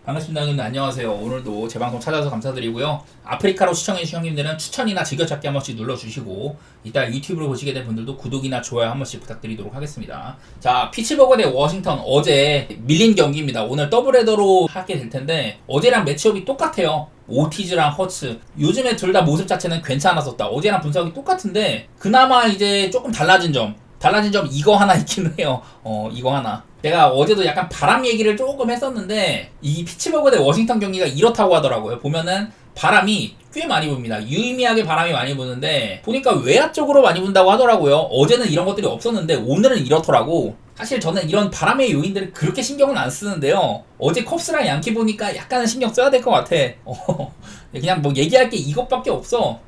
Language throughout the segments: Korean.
반갑습니다, 형님들. 안녕하세요. 오늘도 제 방송 찾아서 감사드리고요. 아프리카로 시청해주신 형님들은 추천이나 즐겨찾기 한 번씩 눌러주시고, 이따 유튜브로 보시게 된 분들도 구독이나 좋아요 한 번씩 부탁드리도록 하겠습니다. 자, 피츠버그 대 워싱턴, 어제 밀린 경기입니다. 오늘 더블헤더로 하게 될 텐데, 어제랑 매치업이 똑같아요. 오티즈랑 허츠. 요즘에 둘 다 모습 자체는 괜찮았었다. 어제랑 분석이 똑같은데, 그나마 이제 조금 달라진 점 이거 하나 있긴 해요. 이거 하나. 내가 어제도 약간 바람 얘기를 조금 했었는데, 이 피츠버그 대 워싱턴 경기가 이렇다고 하더라고요. 보면은 바람이 꽤 많이 붑니다. 유의미하게 바람이 많이 부는데, 보니까 외야 쪽으로 많이 분다고 하더라고요. 어제는 이런 것들이 없었는데 오늘은 이렇더라고. 사실 저는 이런 바람의 요인들을 그렇게 신경은 안 쓰는데요. 어제 컵스랑 양키 보니까 약간은 신경 써야 될 것 같아. 그냥 뭐 얘기할 게 이것밖에 없어.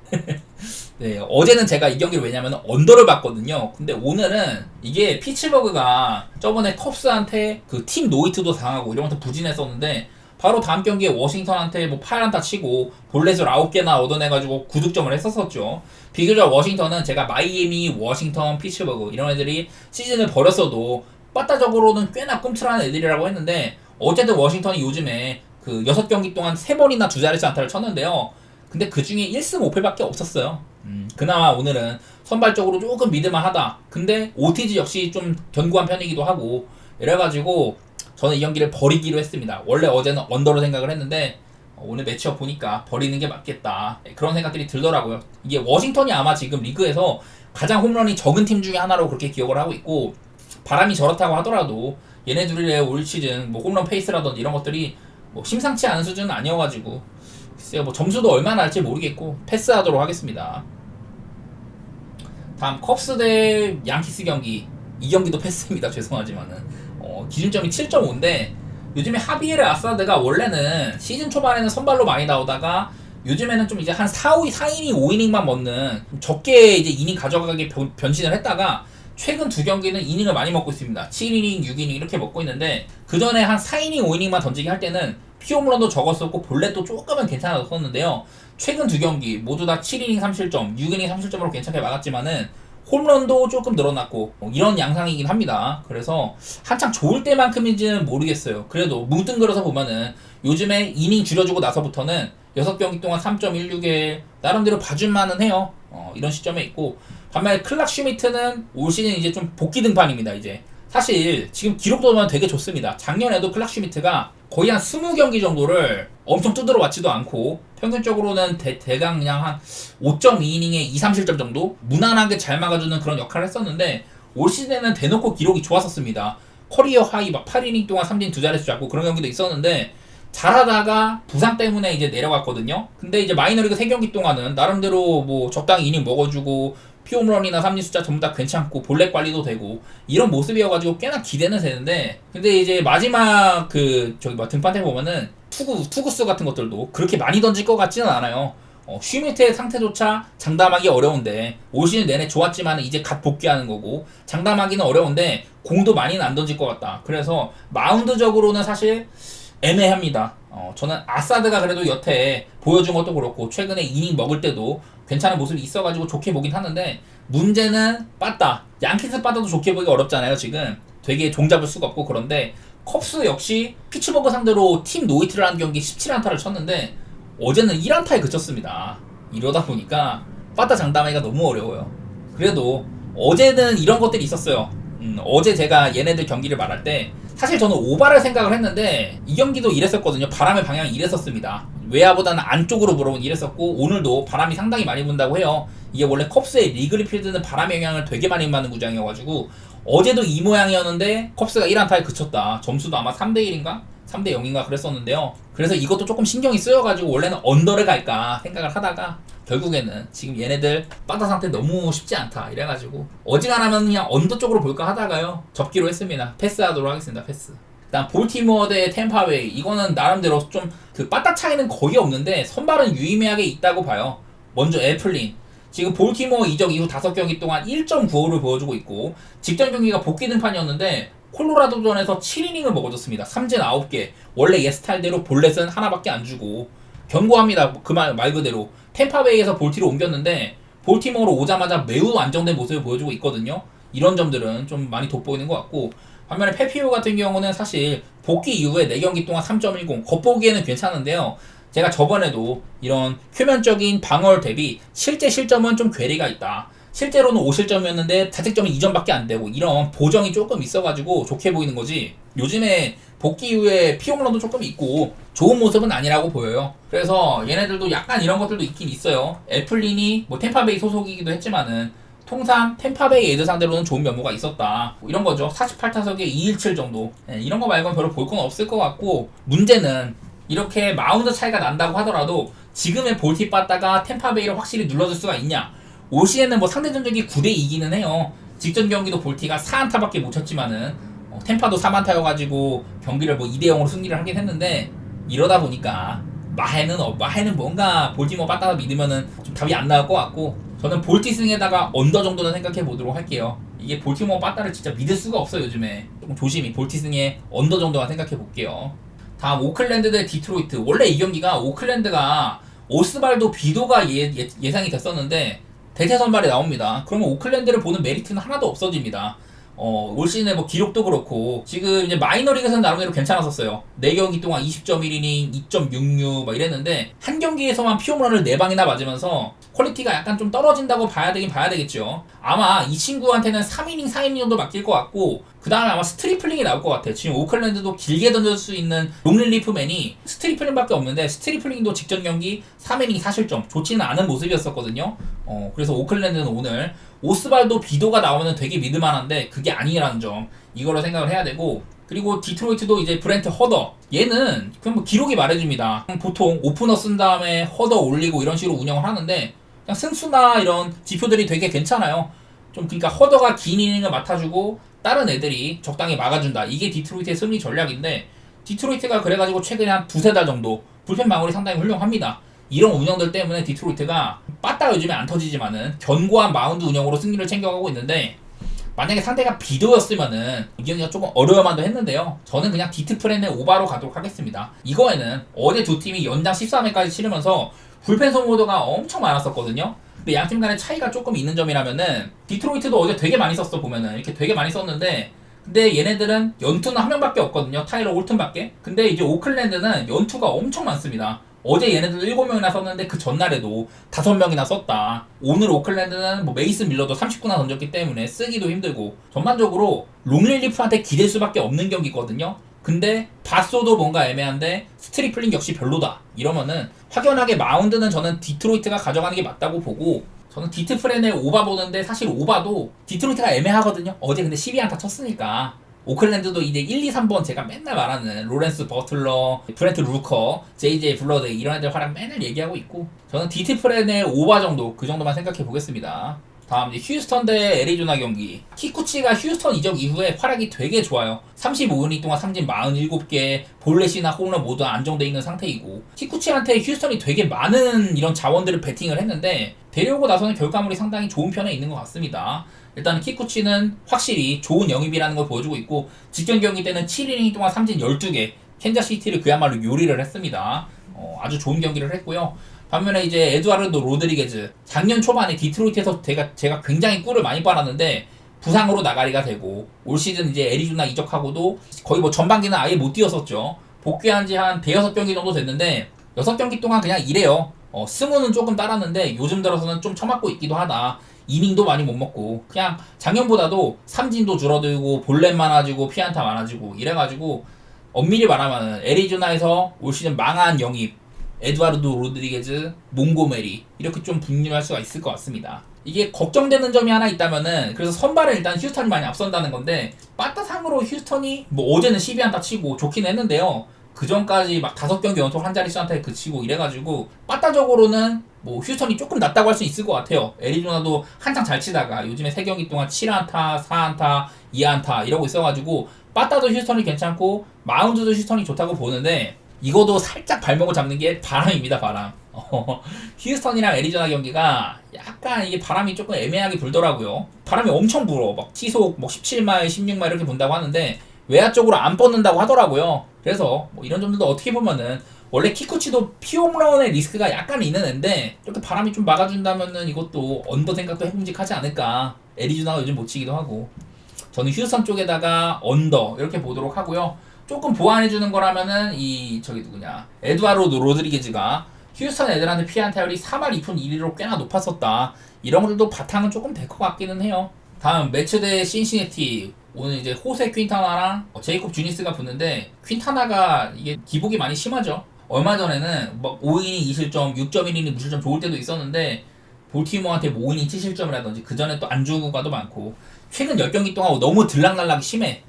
네, 어제는 제가 이 경기를 왜냐면 언더를 봤거든요. 근데 오늘은 이게 피츠버그가 저번에 컵스한테 그 팀 노히트도 당하고 이런 것도 부진했었는데, 바로 다음 경기에 워싱턴한테 뭐 8안타 치고 볼넷을 9개나 얻어내가지고 9득점을 했었었죠. 비교적 워싱턴은 제가 마이애미, 워싱턴, 피츠버그 이런 애들이 시즌을 벌였어도 빠따적으로는 꽤나 꿈틀한 애들이라고 했는데, 어쨌든 워싱턴이 요즘에 그 6경기 동안 3번이나 2자릿수 안타를 쳤는데요. 근데 그 중에 1승 5패밖에 없었어요. 그나마 오늘은 선발적으로 조금 믿을만하다. 근데 오티지 역시 좀 견고한 편이기도 하고, 이래가지고 저는 이 경기를 버리기로 했습니다. 원래 어제는 언더로 생각을 했는데, 오늘 매치업 보니까 버리는 게 맞겠다, 그런 생각들이 들더라고요. 이게 워싱턴이 아마 지금 리그에서 가장 홈런이 적은 팀 중에 하나로 그렇게 기억을 하고 있고, 바람이 저렇다고 하더라도 얘네들의 올 시즌 뭐 홈런 페이스라든지 이런 것들이 뭐 심상치 않은 수준은 아니어가지고, 글쎄요, 뭐 점수도 얼마나 날지 모르겠고 패스하도록 하겠습니다. 다음 컵스 대 양키스 경기. 이 경기도 패스입니다. 죄송하지만은 기준점이 7.5인데, 요즘에 하비에르 아사드가 원래는 시즌 초반에는 선발로 많이 나오다가 요즘에는 좀 이제 한 4이닝 5이닝만 먹는 적게 이제 이닝 가져가게 변신을 했다가 최근 두 경기는 이닝을 많이 먹고 있습니다. 7이닝, 6이닝 이렇게 먹고 있는데, 그 전에 한 4이닝, 5이닝만 던지게 할 때는 피홈런도 적었었고 볼넷도 조금은 괜찮았었는데요. 최근 두 경기 모두 다 7이닝 3실점, 6이닝 3실점으로 괜찮게 막았지만은 홈런도 조금 늘어났고 이런 양상이긴 합니다. 그래서 한창 좋을 때만큼인지는 모르겠어요. 그래도 뭉뚱그려서 보면은 요즘에 이닝 줄여주고 나서부터는 6경기 동안 3.16에 나름대로 봐줄만은 해요. 이런 시점에 있고, 반면에 클락 슈미트는 올 시즌 이제 좀 복귀 등판입니다. 이제 사실 지금 기록도 보면 되게 좋습니다. 작년에도 클락 슈미트가 거의 한 20경기 정도를 엄청 두드러 맞지도 않고 평균적으로는 대강 그냥 한 5.2이닝에 2, 3실점 정도 무난하게 잘 막아주는 그런 역할을 했었는데, 올 시즌에는 대놓고 기록이 좋았었습니다. 커리어 하이 막 8이닝 동안 3진 2자릿수 잡고 그런 경기도 있었는데, 잘하다가 부상 때문에 이제 내려갔거든요. 근데 이제 마이너리그 3경기 동안은 나름대로 뭐 적당히 이닝 먹어주고 피홈런이나 삼진 숫자 전부 다 괜찮고 볼넷 관리도 되고 이런 모습이어가지고 꽤나 기대는 되는데, 근데 이제 마지막 그 저기 뭐 등판에 보면은 투구수 같은 것들도 그렇게 많이 던질 것 같지는 않아요. 슈미트의 상태조차 장담하기 어려운데, 올 시즌 내내 좋았지만 이제 갓 복귀하는 거고 장담하기는 어려운데 공도 많이는 안 던질 것 같다. 그래서 마운드적으로는 사실 애매합니다. 저는 아사드가 그래도 여태 보여준 것도 그렇고 최근에 이닝 먹을 때도 괜찮은 모습이 있어가지고 좋게 보긴 하는데, 문제는 빠따. 양키스 빠따도 좋게 보기 어렵잖아요. 지금 되게 종잡을 수가 없고. 그런데 컵스 역시 피츠버그 상대로 팀 노히트를 한 경기 17안타를 쳤는데 어제는 1안타에 그쳤습니다. 이러다 보니까 빠따 장담하기가 너무 어려워요. 그래도 어제는 이런 것들이 있었어요. 어제 제가 얘네들 경기를 말할 때 사실 저는 오바를 생각을 했는데, 이 경기도 이랬었거든요. 바람의 방향이 이랬었습니다. 외야보다는 안쪽으로 불어온 이랬었고, 오늘도 바람이 상당히 많이 분다고 해요. 이게 원래 컵스의 리그리 필드는 바람의 영향을 되게 많이 받는 구장이어가지고 어제도 이 모양이었는데 컵스가 1안타에 그쳤다. 점수도 아마 3대1인가? 3대0인가 그랬었는데요. 그래서 이것도 조금 신경이 쓰여가지고 원래는 언더를 갈까 생각을 하다가 결국에는 지금 얘네들 빠따 상태 너무 쉽지 않다 이래가지고 어지간하면 그냥 언더 쪽으로 볼까 하다가요 접기로 했습니다. 패스하도록 하겠습니다. 패스. 일단 볼티모어 대 템파웨이, 이거는 나름대로 좀 그 빠따 차이는 거의 없는데 선발은 유의미하게 있다고 봐요. 먼저 애플린, 지금 볼티모어 이적 이후 5경기 동안 1.95를 보여주고 있고, 직전 경기가 복귀 등판이었는데 콜로라도전에서 7이닝을 먹어줬습니다. 3진 9개. 원래 얘 스타일대로 볼넷은 하나밖에 안 주고 견고합니다. 그 말 그대로 템파베이에서 볼티로 옮겼는데 볼티모어로 오자마자 매우 안정된 모습을 보여주고 있거든요. 이런 점들은 좀 많이 돋보이는 것 같고, 반면에 페피오 같은 경우는 사실 복귀 이후에 4경기 동안 3.10 겉보기에는 괜찮은데요. 제가 저번에도 이런 표면적인 방어율 대비 실제 실점은 좀 괴리가 있다. 실제로는 5실점이었는데 자책점이 2점밖에 안 되고 이런 보정이 조금 있어가지고 좋게 보이는 거지. 요즘에 복귀 이후에 피홈런도 조금 있고 좋은 모습은 아니라고 보여요. 그래서 얘네들도 약간 이런 것들도 있긴 있어요. 애플린이 뭐 템파베이 소속이기도 했지만은 통상 템파베이 애들 상대로는 좋은 면모가 있었다. 뭐 이런 거죠. 48타석에 217 정도. 이런 거 말고는 별로 볼 건 없을 것 같고, 문제는 이렇게 마운드 차이가 난다고 하더라도 지금의 볼티 빠따가 템파베이를 확실히 눌러줄 수가 있냐? 올 시즌은 뭐 상대 전적이 9대2기는 해요. 직전 경기도 볼티가 4안타밖에 못 쳤지만은 템파도 3안타여가지고 경기를 뭐 2대0으로 승리를 하긴 했는데, 이러다 보니까 마해는 뭔가 볼티모 빠따가 믿으면은 좀 답이 안 나올 것 같고, 저는 볼티승에다가 언더 정도는 생각해 보도록 할게요. 이게 볼티모 빠따를 진짜 믿을 수가 없어요. 요즘에 조금 조심히 볼티승에 언더 정도만 생각해 볼게요. 다음 오클랜드 대 디트로이트. 원래 이 경기가 오클랜드가 오스발도 비도가 예상이 됐었는데 대체 선발에 나옵니다. 그러면 오클랜드를 보는 메리트는 하나도 없어집니다. 올 시즌에 뭐 기록도 그렇고 지금 이제 마이너리그에서는 나름대로 괜찮았었어요. 4경기 동안 20.1이닝, 2.66 막 이랬는데 한 경기에서만 피홈런을 4방이나 맞으면서 퀄리티가 약간 좀 떨어진다고 봐야 되겠죠. 아마 이 친구한테는 3이닝, 4이닝 정도 맡길 것 같고 그 다음에 아마 스트리플링이 나올 것 같아요. 지금 오클랜드도 길게 던질 수 있는 롱릴리프맨이 스트리플링밖에 없는데 스트리플링도 직전 경기 3이닝 4실점 좋지는 않은 모습이었었거든요. 그래서 오클랜드는 오늘 오스발도 비도가 나오면 되게 믿을만한데 그게 아니라는 점, 이거로 생각을 해야 되고, 그리고 디트로이트도 이제 브렌트 허더, 얘는 그냥 뭐 기록이 말해줍니다. 보통 오프너 쓴 다음에 허더 올리고 이런 식으로 운영을 하는데 그냥 승수나 이런 지표들이 되게 괜찮아요. 좀 그러니까 허더가 긴 이닝을 맡아주고 다른 애들이 적당히 막아준다. 이게 디트로이트의 승리 전략인데, 디트로이트가 그래가지고 최근에 한 2-3달 정도 불펜 방어이 상당히 훌륭합니다. 이런 운영들 때문에 디트로이트가 빠따가 요즘에 안 터지지만은 견고한 마운드 운영으로 승리를 챙겨가고 있는데, 만약에 상대가 비도였으면은 이 경기가 조금 어려워만도 했는데요. 저는 그냥 디트프렌의 오바로 가도록 하겠습니다. 이거에는 어제 두 팀이 연장 13회까지 치르면서 불펜 소모도가 엄청 많았었거든요. 근데 양팀 간의 차이가 조금 있는 점이라면은 디트로이트도 어제 되게 많이 썼어. 보면은 이렇게 되게 많이 썼는데, 근데 얘네들은 연투는 한 명밖에 없거든요. 타일러 올튼밖에. 근데 이제 오클랜드는 연투가 엄청 많습니다. 어제 얘네들 7명이나 썼는데 그 전날에도 5명이나 썼다. 오늘 오클랜드는 뭐 메이슨 밀러도 30구나 던졌기 때문에 쓰기도 힘들고 전반적으로 롱릴리프한테 기댈 수밖에 없는 경기거든요. 근데 바쏘도 뭔가 애매한데 스트리플링 역시 별로다. 이러면은 확연하게 마운드는 저는 디트로이트가 가져가는 게 맞다고 보고, 저는 디트프렌의 오바 보는데 사실 오바도 디트로이트가 애매하거든요. 어제 근데 12안타 쳤으니까. 오클랜드도 이제 1, 2, 3번 제가 맨날 말하는 로렌스 버틀러, 브렌트 루커, JJ 블러드 이런 애들 활약 맨날 얘기하고 있고, 저는 디트프렌의 오바 정도, 그 정도만 생각해 보겠습니다. 다음 이제 휴스턴 대 애리조나 경기. 키쿠치가 휴스턴 이적 이후에 활약이 되게 좋아요. 35이닝 동안 삼진 47개, 볼넷이나 홈런 모두 안정돼 있는 상태이고, 키쿠치한테 휴스턴이 되게 많은 이런 자원들을 베팅을 했는데 데려오고 나서는 결과물이 상당히 좋은 편에 있는 것 같습니다. 일단 키쿠치는 확실히 좋은 영입이라는 걸 보여주고 있고, 직전 경기 때는 7이닝 동안 삼진 12개, 캔자시티를 그야말로 요리를 했습니다. 아주 좋은 경기를 했고요. 반면에 이제 에두아르도 로드리게즈, 작년 초반에 디트로이트에서 제가 굉장히 꿀을 많이 빨았는데 부상으로 나가리가 되고, 올 시즌 이제 애리조나 이적하고도 거의 뭐 전반기는 아예 못 뛰었었죠. 복귀한 지 한 대여섯 경기 정도 됐는데 6경기 동안 그냥 이래요. 승우는 조금 따랐는데 요즘 들어서는 좀 처맞고 있기도 하다. 이닝도 많이 못 먹고 그냥 작년보다도 삼진도 줄어들고 볼넷 많아지고 피안타 많아지고 이래가지고, 엄밀히 말하면 애리조나에서 올 시즌 망한 영입 에드와르도 로드리게즈, 몽고메리 이렇게 좀 분류할 수가 있을 것 같습니다. 이게 걱정되는 점이 하나 있다면은, 그래서 선발은 일단 휴스턴이 많이 앞선다는 건데, 빠따상으로 휴스턴이 뭐 어제는 12안타 치고 좋긴 했는데요. 그 전까지 막 5경기 연속 한 자릿수한테 그치고 이래가지고 빠따적으로는 뭐 휴스턴이 조금 낫다고 할 수 있을 것 같아요. 애리조나도 한창 잘 치다가 요즘에 3경기 동안 7안타, 4안타, 2안타 이러고 있어가지고 빠따도 휴스턴이 괜찮고 마운드도 휴스턴이 좋다고 보는데, 이거도 살짝 발목을 잡는 게 바람입니다. 바람. 휴스턴이랑 애리조나 경기가 약간 이게 바람이 조금 애매하게 불더라고요. 바람이 엄청 불어. 막 시속 뭐 17마일, 16마일 이렇게 분다고 하는데 외야 쪽으로 안 뻗는다고 하더라고요. 그래서 뭐 이런 점들도 어떻게 보면은, 원래 키쿠치도 피홈런의 리스크가 약간 있는 앤데 이렇게 바람이 좀 막아준다면은 이것도 언더 생각도 해봄직하지 않을까. 애리조나가 요즘 못 치기도 하고. 저는 휴스턴 쪽에다가 언더 이렇게 보도록 하고요. 조금 보완해주는 거라면은 저기 누구냐 에드와르도 로드리게즈가 휴스턴 애들한테 피한 타율이 3할 2푼 1리로 꽤나 높았었다. 이런 것들도 바탕은 조금 될 것 같기는 해요. 다음 매츠 대 신시내티. 오늘 이제 호세 퀸타나랑 제이콥 주니스가 붙는데 퀸타나가 이게 기복이 많이 심하죠. 얼마 전에는 막 5이닝 2실점, 6.1이닝 무실점 좋을 때도 있었는데 볼티모어한테 5이닝 7실점이라든지 그 전에 또 안 주고 가도 많고 최근 10경기 동안 너무 들락날락이 심해.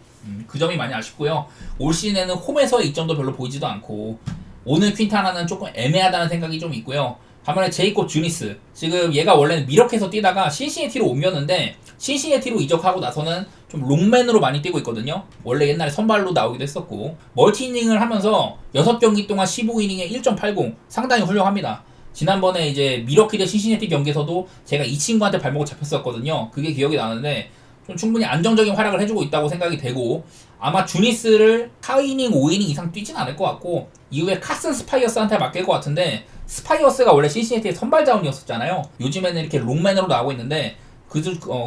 그 점이 많이 아쉽고요. 올 시즌에는 홈에서의 이점도 별로 보이지도 않고 오늘 퀸타나는 조금 애매하다는 생각이 좀 있고요. 반면에 제이콥 주니스 지금 얘가 원래는 미러키에서 뛰다가 신시내티로 옮겼는데 신시내티로 이적하고 나서는 좀 롱맨으로 많이 뛰고 있거든요. 원래 옛날에 선발로 나오기도 했었고 멀티이닝을 하면서 6경기 동안 15이닝에 1.80 상당히 훌륭합니다. 지난번에 이제 미러키 대 신시내티 경기에서도 제가 이 친구한테 발목을 잡혔었거든요. 그게 기억이 나는데 좀 충분히 안정적인 활약을 해주고 있다고 생각이 되고 아마 주니스를 4이닝, 5이닝 이상 뛰진 않을 것 같고 이후에 카슨 스파이어스한테 맡길 것 같은데 스파이어스가 원래 신시내티의 선발 자원이었었잖아요. 요즘에는 이렇게 롱맨으로 나오고 있는데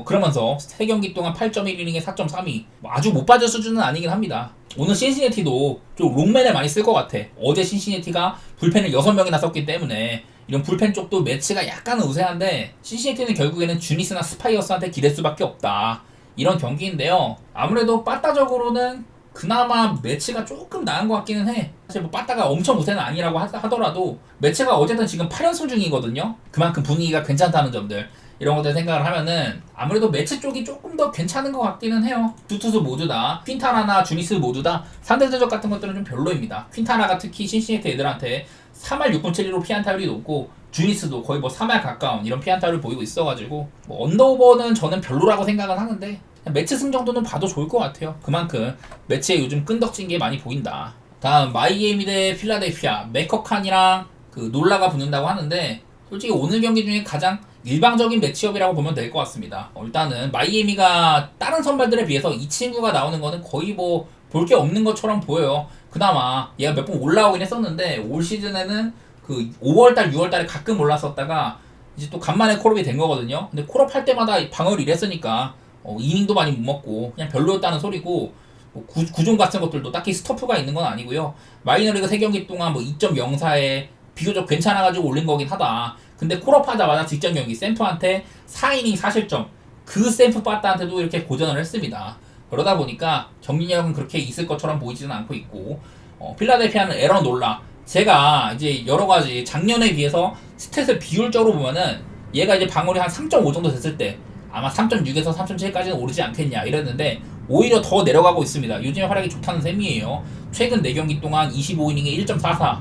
그러면서 3경기 동안 8.1이닝에 4.32 아주 못 빠질 수준은 아니긴 합니다. 오늘 신시내티도 좀 롱맨을 많이 쓸 것 같아. 어제 신시내티가 불펜을 6명이나 썼기 때문에 이런 불펜 쪽도 매치가 약간은 우세한데 신시내티는 결국에는 주니스나 스파이어스한테 기댈 수밖에 없다. 이런 경기인데요. 아무래도 빠따적으로는 그나마 매치가 조금 나은 것 같기는 해. 사실 뭐 빠따가 엄청 우세는 아니라고 하더라도 매치가 어쨌든 지금 8연승 중이거든요. 그만큼 분위기가 괜찮다는 점들 이런 것들 생각을 하면은 아무래도 매치 쪽이 조금 더 괜찮은 것 같기는 해요. 두 투수 모두 다 퀸타나나 주니스 모두 다 상대 전적 같은 것들은 좀 별로입니다. 퀸타나가 특히 신시내티 애들한테 3할 6분 7리로 피안 타율이 높고 주니스도 거의 뭐 3할 가까운 이런 피안 타율을 보이고 있어가지고 뭐 언더오버는 저는 별로라고 생각은 하는데 매치 승 정도는 봐도 좋을 것 같아요. 그만큼 매치에 요즘 끈덕진 게 많이 보인다. 다음 마이애미 대 필라델피아. 맥커칸이랑 그 놀라가 붙는다고 하는데 솔직히 오늘 경기 중에 가장 일방적인 매치업이라고 보면 될 것 같습니다. 일단은 마이애미가 다른 선발들에 비해서 이 친구가 나오는 거는 거의 뭐 볼 게 없는 것처럼 보여요. 그나마 얘가 몇 번 올라오긴 했었는데 올 시즌에는 그 5월달, 6월달에 가끔 올랐었다가 이제 또 간만에 콜업이 된 거거든요. 근데 콜업 할 때마다 방어를 이랬으니까 이닝도 많이 못 먹고 그냥 별로였다는 소리고 뭐 구종 같은 것들도 딱히 스토프가 있는 건 아니고요. 마이너리그 3경기 동안 뭐 2.04에 비교적 괜찮아가지고 올린 거긴 하다. 근데 콜업하자마자 직전 경기 샘프한테 4이닝 4실점 그 샘프 빠따한테도 이렇게 고전을 했습니다. 그러다 보니까 경기력은 그렇게 있을 것처럼 보이지는 않고 있고 필라델피아는 에런 놀라 제가 이제 여러가지 작년에 비해서 스탯을 비율적으로 보면은 얘가 이제 방어율이 한 3.5 정도 됐을 때 아마 3.6에서 3.7까지는 오르지 않겠냐 이랬는데 오히려 더 내려가고 있습니다. 요즘에 활약이 좋다는 셈이에요. 최근 4경기 동안 25이닝에 1.44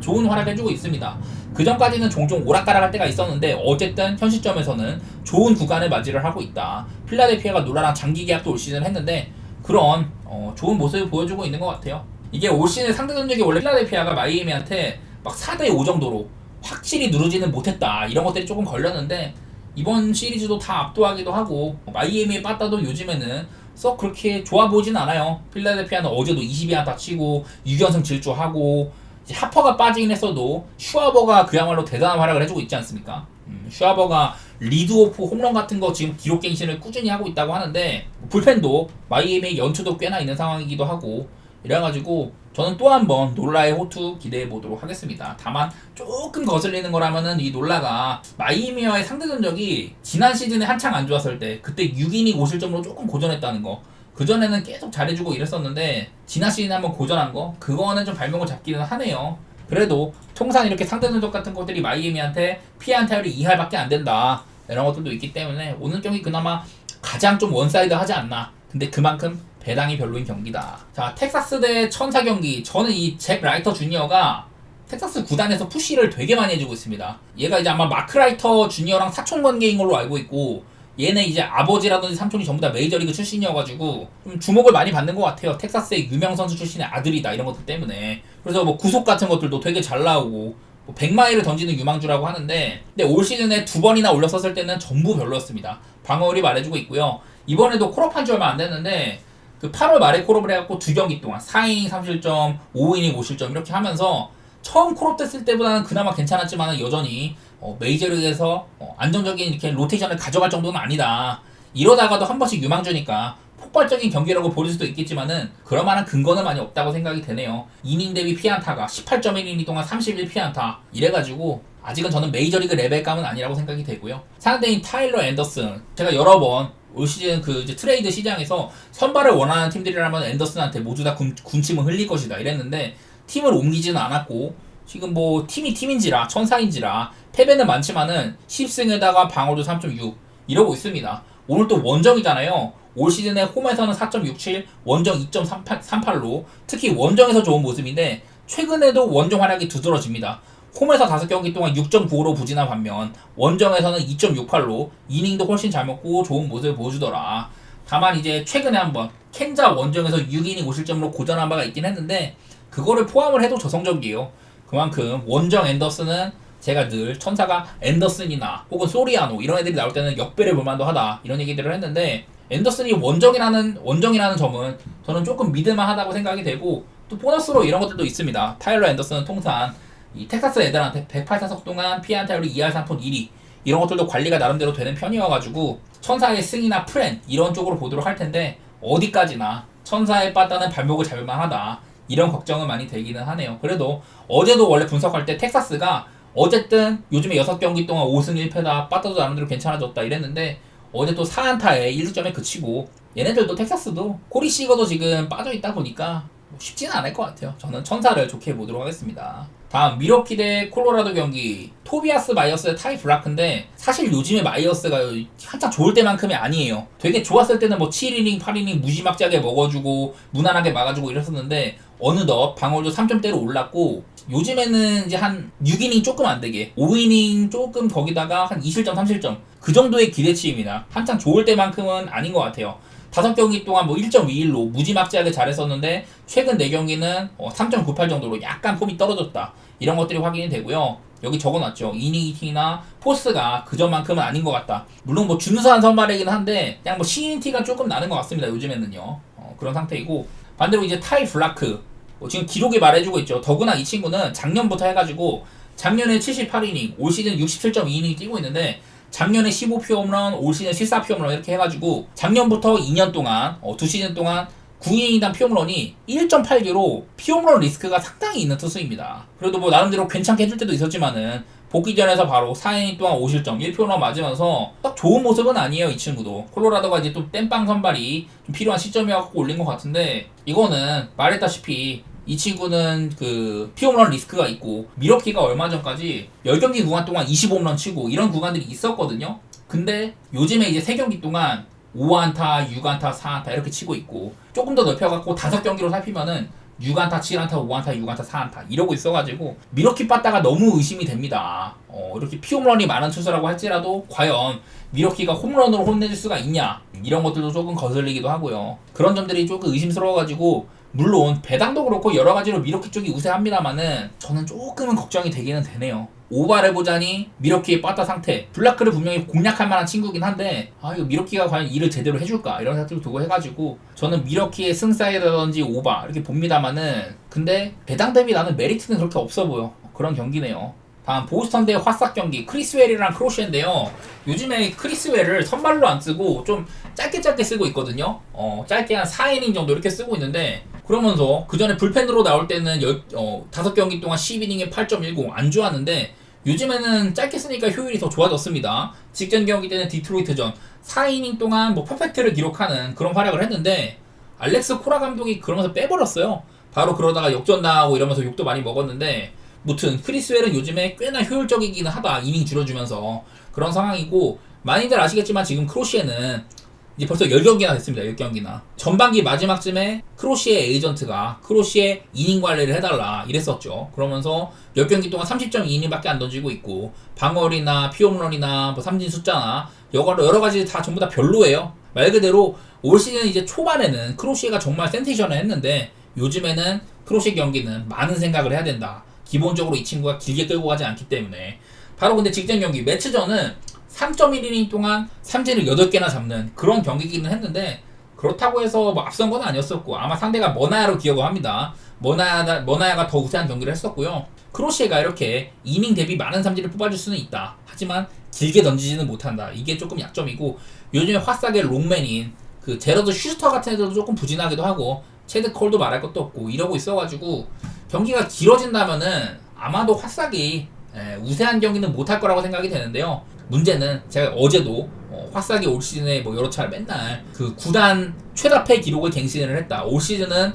좋은 활약 해주고 있습니다. 그 전까지는 종종 오락가락할 때가 있었는데 어쨌든 현 시점에서는 좋은 구간을 맞이를 하고 있다. 필라델피아가 놀라랑 장기 계약도 올 시즌 했는데 그런 좋은 모습을 보여주고 있는 것 같아요. 이게 올 시즌 상대 전적이 원래 필라델피아가 마이애미한테 막 4대5 정도로 확실히 누르지는 못했다. 이런 것들이 조금 걸렸는데 이번 시리즈도 다 압도하기도 하고 마이애미의 빠따도 요즘에는 썩 그렇게 좋아 보이진 않아요. 필라델피아는 어제도 22안타 치고 6연승 질주하고 이제 하퍼가 빠지긴 했어도 슈아버가 그야말로 대단한 활약을 해주고 있지 않습니까? 슈아버가 리드오프 홈런 같은 거 지금 기록 갱신을 꾸준히 하고 있다고 하는데 불펜도 마이애미의 연투도 꽤나 있는 상황이기도 하고 이래가지고 저는 또 한 번 놀라의 호투 기대해 보도록 하겠습니다. 다만 조금 거슬리는 거라면은 이 놀라가 마이애미와의 상대 전적이 지난 시즌에 한창 안 좋았을 때 그때 6이닝 5실점으로 조금 고전했다는 거 그전에는 계속 잘해주고 이랬었는데 지난 시즌에 한번 고전한 거 그거는 좀 발목을 잡기는 하네요. 그래도 통상 이렇게 상대 전적 같은 것들이 마이애미한테 피해한 타율이 2할밖에 안 된다 이런 것들도 있기 때문에 오늘 경기 그나마 가장 좀 원사이드 하지 않나. 근데 그만큼 배당이 별로인 경기다. 자, 텍사스 대 천사 경기. 저는 이 잭 라이터 주니어가 텍사스 구단에서 푸시를 되게 많이 해주고 있습니다. 얘가 이제 아마 마크 라이터 주니어랑 사촌 관계인 걸로 알고 있고 얘는 이제 아버지라든지 삼촌이 전부 다 메이저리그 출신이어가지고 좀 주목을 많이 받는 것 같아요. 텍사스의 유명 선수 출신의 아들이다 이런 것들 때문에. 그래서 뭐 구속 같은 것들도 되게 잘 나오고 뭐 100마일을 던지는 유망주라고 하는데 근데 올 시즌에 2번이나 올렸었을 때는 전부 별로였습니다. 방어율이 말해주고 있고요. 이번에도 콜업한 지 얼마 안 됐는데 그 8월 말에 콜업을 해갖고 2경기 동안 4이닝 3실점, 5이닝 5실점 이렇게 하면서 처음 콜업됐을 때보다는 그나마 괜찮았지만 여전히 메이저리그에서 안정적인 이렇게 로테이션을 가져갈 정도는 아니다. 이러다가도 한 번씩 유망주니까 폭발적인 경기라고 볼 수도 있겠지만은 그럴 만한 근거는 많이 없다고 생각이 되네요. 이닝 대비 피안타가 18.1이닝 동안 31 피안타 이래가지고 아직은 저는 메이저리그 레벨감은 아니라고 생각이 되고요. 상대인 타일러 앤더슨, 제가 여러 번 올 시즌 그 이제 트레이드 시장에서 선발을 원하는 팀들이라면 앤더슨한테 모두 다 군침을 흘릴 것이다 이랬는데 팀을 옮기지는 않았고 지금 뭐 팀이 팀인지라 천사인지라 패배는 많지만은 10승에다가 방어도 3.6 이러고 있습니다. 오늘 또 원정이잖아요. 올 시즌에 홈에서는 4.67, 원정 2.38로 특히 원정에서 좋은 모습인데 최근에도 원정 활약이 두드러집니다. 홈에서 5경기 동안 6.95로 부진한 반면 원정에서는 2.68로 이닝도 훨씬 잘 먹고 좋은 모습을 보여주더라. 다만 이제 최근에 한번 캔자 원정에서 6이닝 5실점으로 고전한 바가 있긴 했는데 그거를 포함을 해도 저성적이에요. 그만큼 원정 앤더슨은 제가 늘 천사가 앤더슨이나 혹은 소리아노 이런 애들이 나올 때는 역배를 볼만도 하다 이런 얘기들을 했는데 앤더슨이 원정이라는 점은 저는 조금 믿을만 하다고 생각이 되고 또 보너스로 이런 것들도 있습니다. 타일러 앤더슨은 통산 이 텍사스 애들한테 108타석 동안 피안타율이 2할 3푼 1위 이런 것들도 관리가 나름대로 되는 편이어가지고 천사의 승이나 프렌 이런 쪽으로 보도록 할 텐데 어디까지나 천사의 빠따는 발목을 잡을만 하다 이런 걱정은 많이 되기는 하네요. 그래도 어제도 원래 분석할 때 텍사스가 어쨌든 요즘에 6경기 동안 5승 1패다 빠따도 나름대로 괜찮아졌다 이랬는데 어제 또 4안타에 1득점에 그치고 얘네들도 텍사스도 코리 시거도 지금 빠져있다 보니까 쉽지는 않을 것 같아요. 저는 천사를 좋게 보도록 하겠습니다. 다음 미러키 대 콜로라도 경기 토비아스 마이어스의 타이 블라크인데 사실 요즘에 마이어스가 한창 좋을 때만큼이 아니에요. 되게 좋았을 때는 뭐 7이닝 8이닝 무지막지하게 먹어주고 무난하게 막아주고 이랬었는데 어느덧 방어율도 3점대로 올랐고 요즘에는 이제 한 6이닝 조금 안되게 5이닝 조금 거기다가 한 2실점 3실점 그 정도의 기대치입니다. 한창 좋을 때만큼은 아닌 것 같아요. 5경기 동안 뭐 1.21로 무지막지하게 잘했었는데 최근 4경기는 3.98 정도로 약간 폼이 떨어졌다 이런 것들이 확인이 되고요. 여기 적어놨죠. 이닝이팅이나 포스가 그전만큼은 아닌 것 같다. 물론 뭐 준수한 선발이긴 한데 그냥 뭐 신인 티가 조금 나는 것 같습니다. 요즘에는요. 그런 상태이고 반대로 이제 타이 블라크 지금 기록이 말해주고 있죠. 더구나 이 친구는 작년부터 해가지고 작년에 78이닝 올 시즌 67.2이닝 뛰고 있는데 작년에 15표 홈런, 올 시즌 14표 홈런 이렇게 해가지고 작년부터 2년 동안 2시즌 동안 9이닝당 피홈런이 1.8개로 피홈런 리스크가 상당히 있는 투수입니다. 그래도 뭐 나름대로 괜찮게 해줄 때도 있었지만은 복귀전에서 바로 4이닝 동안 5실점 1피홈런 맞으면서 딱 좋은 모습은 아니에요. 이 친구도 콜로라도가 이제 또 땜빵 선발이 좀 필요한 시점이어갖고 올린 것 같은데 이거는 말했다시피 이 친구는 그 피홈런 리스크가 있고 미러키가 얼마 전까지 10경기 구간 동안 20홈런 치고 이런 구간들이 있었거든요. 근데 요즘에 이제 3경기 동안 5안타, 6안타, 4안타 이렇게 치고 있고 조금 더 넓혀갖고 5경기로 살피면은 6안타, 7안타, 5안타, 6안타, 4안타 이러고 있어가지고 미러키 빠따가 너무 의심이 됩니다. 이렇게 피홈런이 많은 투수라고 할지라도 과연 미러키가 홈런으로 혼내줄 수가 있냐 이런 것들도 조금 거슬리기도 하고요. 그런 점들이 조금 의심스러워가지고 물론 배당도 그렇고 여러가지로 미러키 쪽이 우세합니다만은 저는 조금은 걱정이 되기는 되네요. 오바를 보자니 미러키의 빠따 상태 블라크를 분명히 공략할 만한 친구긴 한데 이거 미러키가 과연 일을 제대로 해줄까 이런 생각도 두고 해가지고 저는 미러키의 승사이라든지 오바 이렇게 봅니다만은 근데 배당 대비 나는 메리트는 그렇게 없어 보여. 그런 경기네요. 다음 보스턴 대 화싹 경기 크리스웰이랑 크로시인데요. 요즘에 크리스웰을 선발로 안 쓰고 좀 짧게 쓰고 있거든요. 짧게 한 4이닝 정도 이렇게 쓰고 있는데 그러면서 그 전에 불펜으로 나올 때는 5경기 동안 12이닝에 8.10 안 좋았는데 요즘에는 짧게 쓰니까 효율이 더 좋아졌습니다. 직전 경기 때는 디트로이트전 4이닝 동안 뭐 퍼펙트를 기록하는 그런 활약을 했는데 알렉스 코라 감독이 그러면서 빼버렸어요. 바로 그러다가 역전 당하고 이러면서 욕도 많이 먹었는데 무튼 크리스웰은 요즘에 꽤나 효율적이긴 하다. 이닝 줄여주면서 그런 상황이고 많이들 아시겠지만 지금 크로시에는 이제 벌써 10경기나 됐습니다. 10경기나 전반기 마지막쯤에 크로시의 에이전트가 크로시의 이닝 관리를 해달라 이랬었죠. 그러면서 10경기 동안 30.2이닝밖에 안 던지고 있고 방어리나 피홈런이나 뭐 삼진 숫자나 여러가지 다 전부 다 별로예요. 말 그대로 올 시즌 이제 초반에는 크로시가 정말 센세이션을 했는데 요즘에는 크로시 경기는 많은 생각을 해야 된다. 기본적으로 이 친구가 길게 끌고 가지 않기 때문에 바로 근데 직전 경기 매치전은 3.1이닝 동안 삼진을 8개나 잡는 그런 경기기는 했는데 그렇다고 해서 뭐 앞선 건 아니었었고 아마 상대가 머나야로 기억을 합니다. 머나야가 더 우세한 경기를 했었고요. 크로시에가 이렇게 이닝 대비 많은 삼진을 뽑아줄 수는 있다. 하지만 길게 던지지는 못한다. 이게 조금 약점이고 요즘에 화싹의 롱맨인 그 제러드 슈스터 같은 애들도 조금 부진하기도 하고 체드 콜도 말할 것도 없고 이러고 있어가지고 경기가 길어진다면은 아마도 화싹이 우세한 경기는 못할 거라고 생각이 되는데요. 문제는 제가 어제도 화싹이 올 시즌에 뭐 여러 차례 맨날 그 구단 최다패 기록을 갱신을 했다. 올 시즌은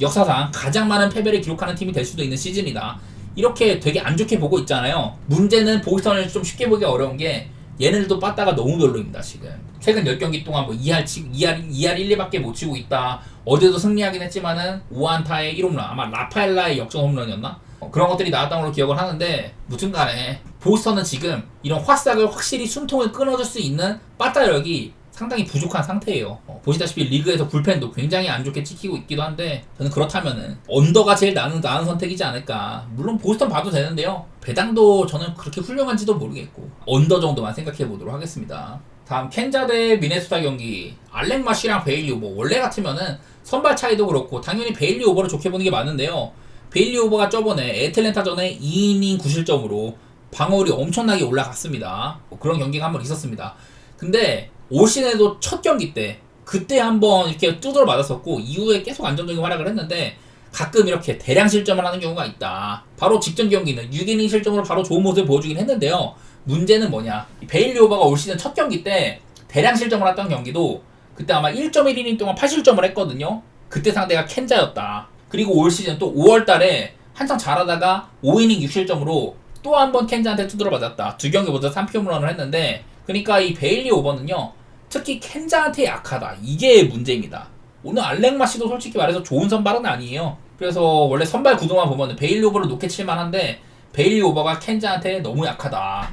역사상 가장 많은 패배를 기록하는 팀이 될 수도 있는 시즌이다. 이렇게 되게 안 좋게 보고 있잖아요. 문제는 보스턴을 좀 쉽게 보기 어려운 게 얘네들도 빠따가 너무 별로입니다. 지금 최근 10경기 동안 뭐 2할 1, 2밖에 못 치고 있다. 어제도 승리하긴 했지만은 5안타에 1홈런, 아마 라파엘라의 역전 홈런이었나? 그런 것들이 나왔던 걸로 기억을 하는데, 무튼간에 보스턴은 지금 이런 화싹을 확실히 숨통을 끊어줄 수 있는 빠따력이 상당히 부족한 상태예요. 보시다시피 리그에서 불펜도 굉장히 안 좋게 찍히고 있기도 한데, 저는 그렇다면은 언더가 제일 나은 선택이지 않을까. 물론 보스턴 봐도 되는데요, 배당도 저는 그렇게 훌륭한지도 모르겠고 언더 정도만 생각해 보도록 하겠습니다. 다음 캔자 대 미네소타 경기. 알렉 마시랑 베일리 오버, 원래 같으면은 선발 차이도 그렇고 당연히 베일리 오버를 좋게 보는 게 맞는데요, 베일리 오버가 저번에 애틀랜타전에 2이닝 9실점으로 방어율이 엄청나게 올라갔습니다. 그런 경기가 한번 있었습니다. 근데 올 시즌에도 첫 경기 때 그때 한번 이렇게 두드러 맞았었고 이후에 계속 안정적인 활약을 했는데, 가끔 이렇게 대량 실점을 하는 경우가 있다. 바로 직전 경기는 6이닝 실점으로 바로 좋은 모습을 보여주긴 했는데요, 문제는 뭐냐, 베일리 오버가 올 시즌 첫 경기 때 대량 실점을 했던 경기도 그때 아마 1.1이닝 동안 8실점을 했거든요. 그때 상대가 캔자였다. 그리고 올 시즌 또 5월달에 한창 잘하다가 5이닝 6실점으로 또 한 번 캔자한테 두드러 맞았다. 두 경기 모두 3피홈런을 했는데, 그러니까 이 베일리 오버는요, 특히 캔자한테 약하다. 이게 문제입니다. 오늘 알렉마시도 솔직히 말해서 좋은 선발은 아니에요. 그래서 원래 선발 구도만 보면 베일리 오버를 높게 칠만한데, 베일리 오버가 캔자한테 너무 약하다.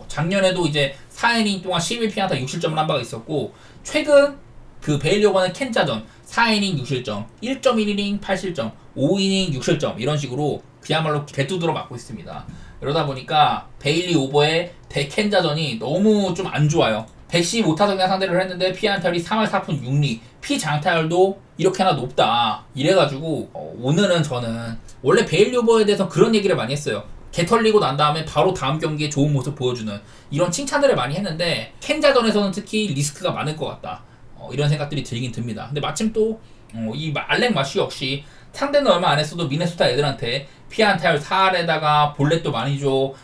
작년에도 이제 4이닝 동안 11피안타 6실점을 한 바가 있었고, 최근 그 베일리 오버는 캔자전 4이닝 6실점, 1.1이닝 8실점, 5이닝 6실점 이런 식으로 그야말로 개두드러 맞고 있습니다. 이러다 보니까 베일리 오버의 대캔자전이 너무 좀 안 좋아요. 115타석이나 상대를 했는데 피안타율이 3할 4푼 6리, 피장타율도 이렇게나 높다. 이래가지고 오늘은 저는 원래 베일리 오버에 대해서 그런 얘기를 많이 했어요. 개 털리고 난 다음에 바로 다음 경기에 좋은 모습 보여주는 이런 칭찬들을 많이 했는데, 캔자전에서는 특히 리스크가 많을 것 같다. 이런 생각들이 들긴 듭니다. 근데 마침 또 이 알렉 마슈 역시 상대는 얼마 안 했어도 미네소타 애들한테 피안타율 4할에다가 볼넷도 많이 줘,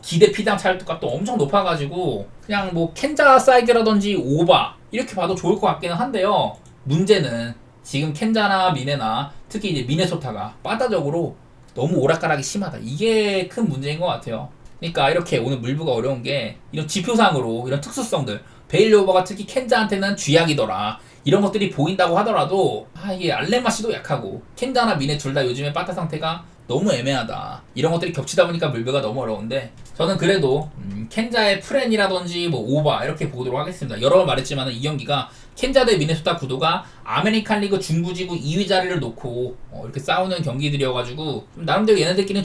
기대 피당 차율값도 엄청 높아가지고 그냥 뭐 캔자 사이드라든지 오바 이렇게 봐도 좋을 것 같기는 한데요, 문제는 지금 캔자나 미네나 특히 이제 미네소타가 바다적으로 너무 오락가락이 심하다. 이게 큰 문제인 것 같아요. 그러니까 이렇게 오늘 물부가 어려운 게 이런 지표상으로 이런 특수성들, 베일리 오버가 특히 캔자한테는 쥐약이더라, 이런 것들이 보인다고 하더라도 이게 알렉마시도 약하고 캔자나 미네 둘 다 요즘에 빠따 상태가 너무 애매하다. 이런 것들이 겹치다 보니까 물배가 너무 어려운데, 저는 그래도 캔자의 프렌이라든지 뭐 오바 이렇게 보도록 하겠습니다. 여러 번 말했지만 이 경기가 캔자 대 미네소타 구도가 아메리칸 리그 중부지구 2위 자리를 놓고 이렇게 싸우는 경기들이어가지고 나름대로 얘네들끼리는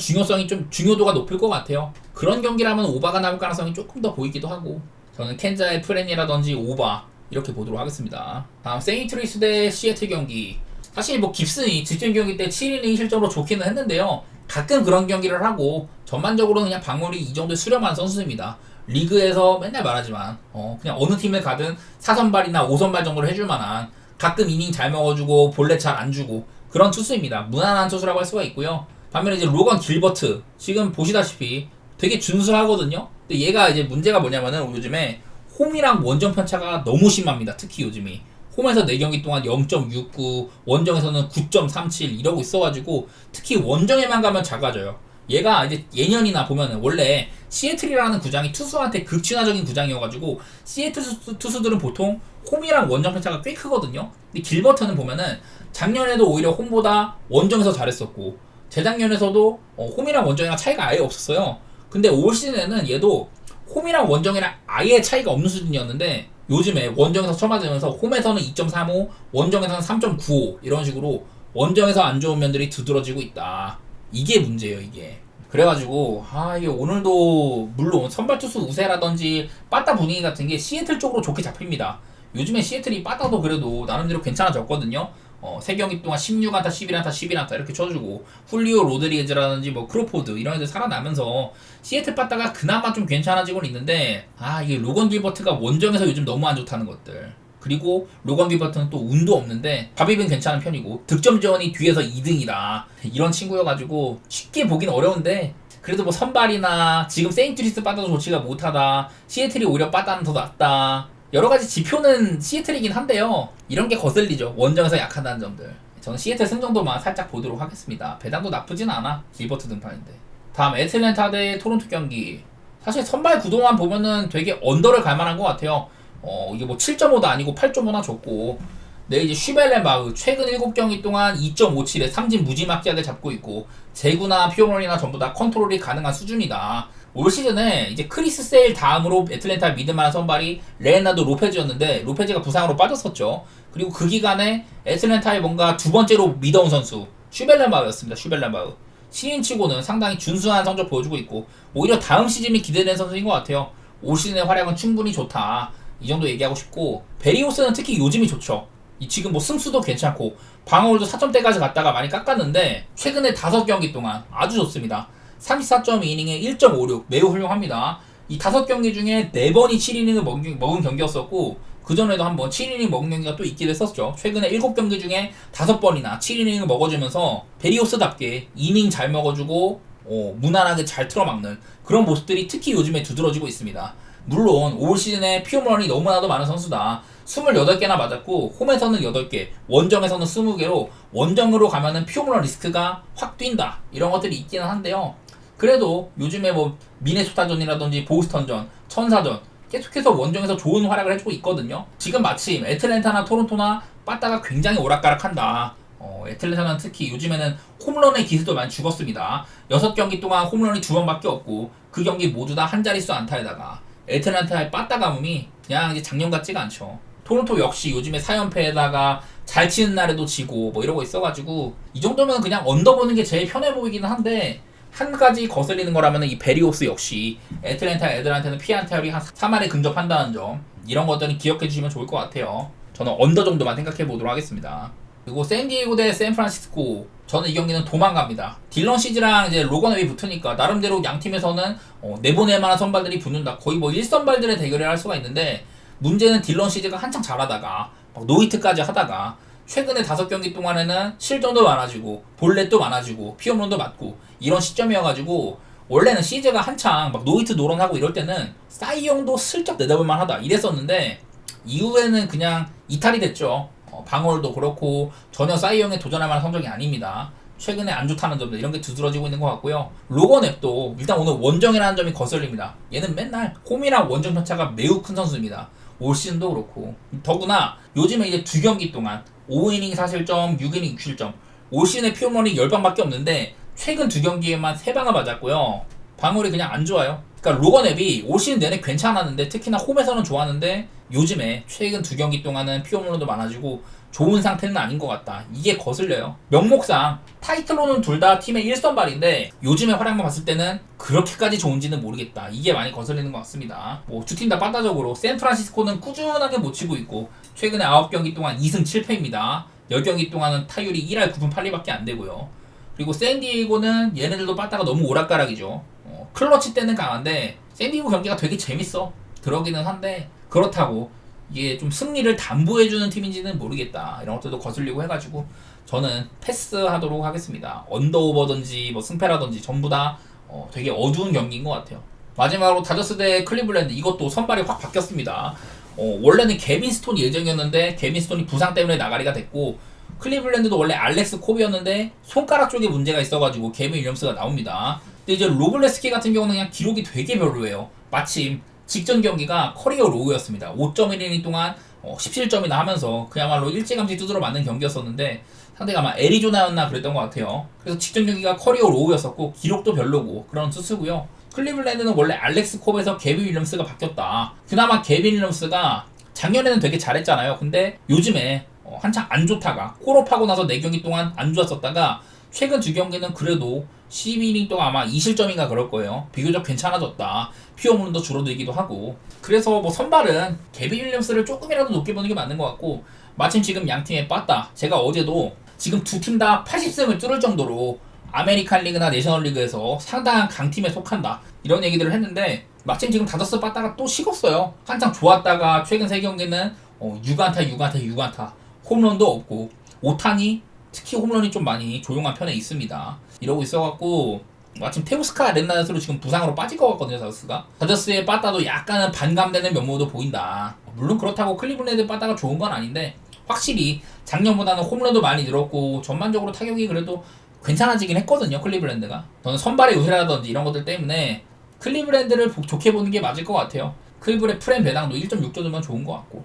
중요도가 높을 것 같아요. 그런 경기라면 오바가 나올 가능성이 조금 더 보이기도 하고, 저는 캔자의 프렌이라든지 오바 이렇게 보도록 하겠습니다. 다음 세인트루이스 대 시애틀 경기. 사실 뭐 깁슨이 직전 경기 때 7이닝 실점으로 좋기는 했는데요, 가끔 그런 경기를 하고 전반적으로는 그냥 방어율이 이 정도에 수렴한 선수입니다. 리그에서 맨날 말하지만 그냥 어느 팀에 가든 4선발이나 5선발 정도를 해줄 만한, 가끔 이닝 잘 먹어주고 볼넷 잘 안 주고 그런 투수입니다. 무난한 투수라고 할 수가 있고요. 반면에 이제 로건 길버트, 지금 보시다시피 되게 준수하거든요. 근데 얘가 이제 문제가 뭐냐면은 요즘에 홈이랑 원정 편차가 너무 심합니다. 특히 요즘이 홈에서 4경기 동안 0.69, 원정에서는 9.37 이러고 있어가지고 특히 원정에만 가면 작아져요. 얘가 이제 예년이나 보면은 원래 시애틀이라는 구장이 투수한테 극친화적인 구장이어가지고 시애틀 투수들은 보통 홈이랑 원정 편차가 꽤 크거든요. 근데 길버트는 보면은 작년에도 오히려 홈보다 원정에서 잘했었고, 재작년에서도 홈이랑 원정이랑 차이가 아예 없었어요. 근데 올 시즌에는 얘도 홈이랑 원정이랑 아예 차이가 없는 수준이었는데, 요즘에 원정에서 쳐맞으면서 홈에서는 2.35, 원정에서는 3.95 이런 식으로 원정에서 안 좋은 면들이 두드러지고 있다. 이게 문제예요, 이게. 그래가지고 이게 오늘도 물론 선발 투수 우세라든지 빠따 분위기 같은 게 시애틀 쪽으로 좋게 잡힙니다. 요즘에 시애틀이 빠따도 그래도 나름대로 괜찮아졌거든요. 3경기 동안 16안타, 11안타, 11안타 이렇게 쳐주고, 훌리오 로드리게즈라든지 뭐 크로포드 이런 애들 살아나면서 시애틀 빠따가 그나마 좀 괜찮아지고는 있는데, 이게 로건 길버트가 원정에서 요즘 너무 안 좋다는 것들. 그리고 로건 비버트는 또 운도 없는데 바비는 괜찮은 편이고 득점 지원이 뒤에서 2등이다 이런 친구여가지고 쉽게 보긴 어려운데 그래도 뭐 선발이나 지금 세인트루이스 빠져도 좋지가 못하다 시애틀이 오히려 빠다는 더 낫다 여러가지 지표는 시애틀이긴 한데요 이런 게 거슬리죠. 원정에서 약하다는 점들. 저는 시애틀 승정도만 살짝 보도록 하겠습니다. 배당도 나쁘진 않아. 길버트 등판인데. 다음 애틀랜타 대 토론토 경기. 사실 선발 구도만 보면은 되게 언더를 갈만한 것 같아요. 이게 뭐 7.5도 아니고 8.5나 줬고 네, 이제 슈벨렌바흐 최근 7경기 동안 2.57에 삼진 무지막지하게 잡고 있고 제구나 피오머리나 전부 다 컨트롤이 가능한 수준이다. 올 시즌에 이제 크리스 세일 다음으로 애틀랜타 믿을만한 선발이 레나도 로페즈였는데 로페즈가 부상으로 빠졌었죠. 그리고 그 기간에 애틀랜타의 뭔가 두 번째로 믿어온 선수 슈벨렌바흐였습니다. 슈벨렌바흐 신인치고는 상당히 준수한 성적 보여주고 있고 오히려 다음 시즌이 기대되는 선수인 것 같아요. 올 시즌의 활약은 충분히 좋다. 이 정도 얘기하고 싶고 베리오스는 특히 요즘이 좋죠. 지금 뭐 승수도 괜찮고 방어율도 4점대까지 갔다가 많이 깎았는데 최근에 5경기 동안 아주 좋습니다. 34.2이닝에 1.56 매우 훌륭합니다. 이 5경기 중에 4번이 7이닝을 먹은 경기였었고 그전에도 한번 7이닝 먹은 경기가 또 있기도 했었죠. 최근에 7경기 중에 5번이나 7이닝을 먹어주면서 베리오스답게 이닝 잘 먹어주고 무난하게 잘 틀어막는 그런 모습들이 특히 요즘에 두드러지고 있습니다. 물론 올 시즌에 피홈런이 너무나도 많은 선수다. 28개나 맞았고 홈에서는 8개, 원정에서는 20개로 원정으로 가면은 피홈런 리스크가 확 뛴다. 이런 것들이 있기는 한데요. 그래도 요즘에 뭐 미네소타전이라든지 보스턴전, 천사전 계속해서 원정에서 좋은 활약을 해주고 있거든요. 지금 마침 애틀랜타나 토론토나 빠따가 굉장히 오락가락한다. 애틀랜타는 특히 요즘에는 홈런의 기세도 많이 죽었습니다. 6경기 동안 홈런이 2번밖에 없고 그 경기 모두 다 한 자릿수 안타에다가 애틀랜타의 빠따 가뭄이 그냥 이제 작년 같지가 않죠. 토론토 역시 요즘에 4연패에다가 잘 치는 날에도 지고 뭐 이러고 있어가지고 이 정도면 그냥 언더보는 게 제일 편해 보이기는 한데 한 가지 거슬리는 거라면 이 베리오스 역시 애틀랜타 애들한테는 피안타율이 한 3할에 근접한다는 점 이런 것들은 기억해 주시면 좋을 것 같아요. 저는 언더 정도만 생각해 보도록 하겠습니다. 그리고 샌디에고 대 샌프란시스코 저는 이 경기는 도망갑니다. 딜런 시즈랑 이제 로건 웹이 붙으니까 나름대로 양 팀에서는 내보낼 만한 선발들이 붙는다. 거의 뭐 1선발들의 대결을 할 수가 있는데 문제는 딜런 시즈가 한창 잘하다가 노히트까지 하다가 최근에 5경기 동안에는 실점도 많아지고 볼넷도 많아지고 피홈런도 맞고 이런 시점이어가지고 원래는 시즈가 한창 막 노히트 노런하고 이럴 때는 사이영도 슬쩍 내다볼만 하다 이랬었는데 이후에는 그냥 이탈이 됐죠. 방어율도 그렇고 전혀 사이영에 도전할 만한 성적이 아닙니다. 최근에 안 좋다는 점들 이런 게 두드러지고 있는 것 같고요. 로건 앱도 일단 오늘 원정이라는 점이 거슬립니다. 얘는 맨날 홈이랑 원정 편차가 매우 큰 선수입니다. 올 시즌도 그렇고 더구나 요즘에 이제 2경기 동안 5이닝 4실점 6이닝 6실점 올 시즌에 피홈런이 10방밖에 없는데 최근 2경기에만 3방을 맞았고요. 방어율이 그냥 안 좋아요. 그러니까 로건 앱이 올 시즌 내내 괜찮았는데 특히나 홈에서는 좋았는데 요즘에 최근 2경기 동안은 피홈런도 많아지고 좋은 상태는 아닌 것 같다. 이게 거슬려요. 명목상 타이틀로는 둘 다 팀의 1선발인데 요즘의 활약만 봤을 때는 그렇게까지 좋은지는 모르겠다. 이게 많이 거슬리는 것 같습니다. 뭐 두 팀 다 빠따적으로 샌프란시스코는 꾸준하게 못 치고 있고 최근에 9경기 동안 2승 7패입니다. 10경기 동안은 타율이 1할 9분 8리밖에 안 되고요. 그리고 샌디에고는 얘네들도 빠따가 너무 오락가락이죠. 클러치 때는 강한데 샌디에고 경기가 되게 재밌어. 그러기는 한데 그렇다고 이게 좀 승리를 담보해주는 팀인지는 모르겠다. 이런 것들도 거슬리고 해가지고 저는 패스하도록 하겠습니다. 언더오버든지 뭐 승패라든지 전부 다 되게 어두운 경기인 것 같아요. 마지막으로 다저스 대 클리블랜드 이것도 선발이 확 바뀌었습니다. 원래는 게빈 스톤 예정이었는데 게빈 스톤이 부상 때문에 나가리가 됐고 클리블랜드도 원래 알렉스 콥이었는데 손가락 쪽에 문제가 있어가지고 게빈 윌리엄스가 나옵니다. 근데 이제 로블레스키 같은 경우는 그냥 기록이 되게 별로예요. 마침 직전 경기가 커리어 로우였습니다. 5.1이닝 동안 17점이나 하면서 그야말로 일찌감치 두드러 맞는 경기였었는데 상대가 아마 애리조나였나 그랬던 것 같아요. 그래서 직전 경기가 커리어 로우였었고 기록도 별로고 그런 투수고요. 클리블랜드는 원래 알렉스 콥에서 게빈 윌리엄스가 바뀌었다. 그나마 게빈 윌리엄스가 작년에는 되게 잘했잖아요. 근데 요즘에 한창 안 좋다가 콜업하고 나서 4경기 동안 안 좋았었다가 최근 2경기는 그래도 12이닝 동안 아마 2실점인가 그럴 거예요. 비교적 괜찮아졌다. 피홈런도 줄어들기도 하고. 그래서 뭐 선발은 게빈 윌리엄스를 조금이라도 높게 보는 게 맞는 것 같고 마침 지금 양 팀에 빠따. 제가 어제도 지금 두 팀 다 80승을 뚫을 정도로 아메리칸 리그나 내셔널 리그에서 상당한 강팀에 속한다. 이런 얘기들을 했는데 마침 지금 다저스 빠따가 또 식었어요. 한창 좋았다가 최근 3경기는 6안타, 6안타, 6안타. 홈런도 없고 오타니 특히 홈런이 좀 많이 조용한 편에 있습니다. 이러고 있어갖고 마침 테오스카 렌나스로 지금 부상으로 빠질 것 같거든요. 다저스의 빠따도 약간은 반감되는 면모도 보인다. 물론 그렇다고 클리블랜드 빠따가 좋은 건 아닌데 확실히 작년보다는 홈런도 많이 늘었고 전반적으로 타격이 그래도 괜찮아지긴 했거든요. 클리블랜드가. 저는 선발의 우세라든지 이런 것들 때문에 클리블랜드를 좋게 보는 게 맞을 것 같아요. 클리블의 프렘 배당도 1.6 정도면 좋은 것 같고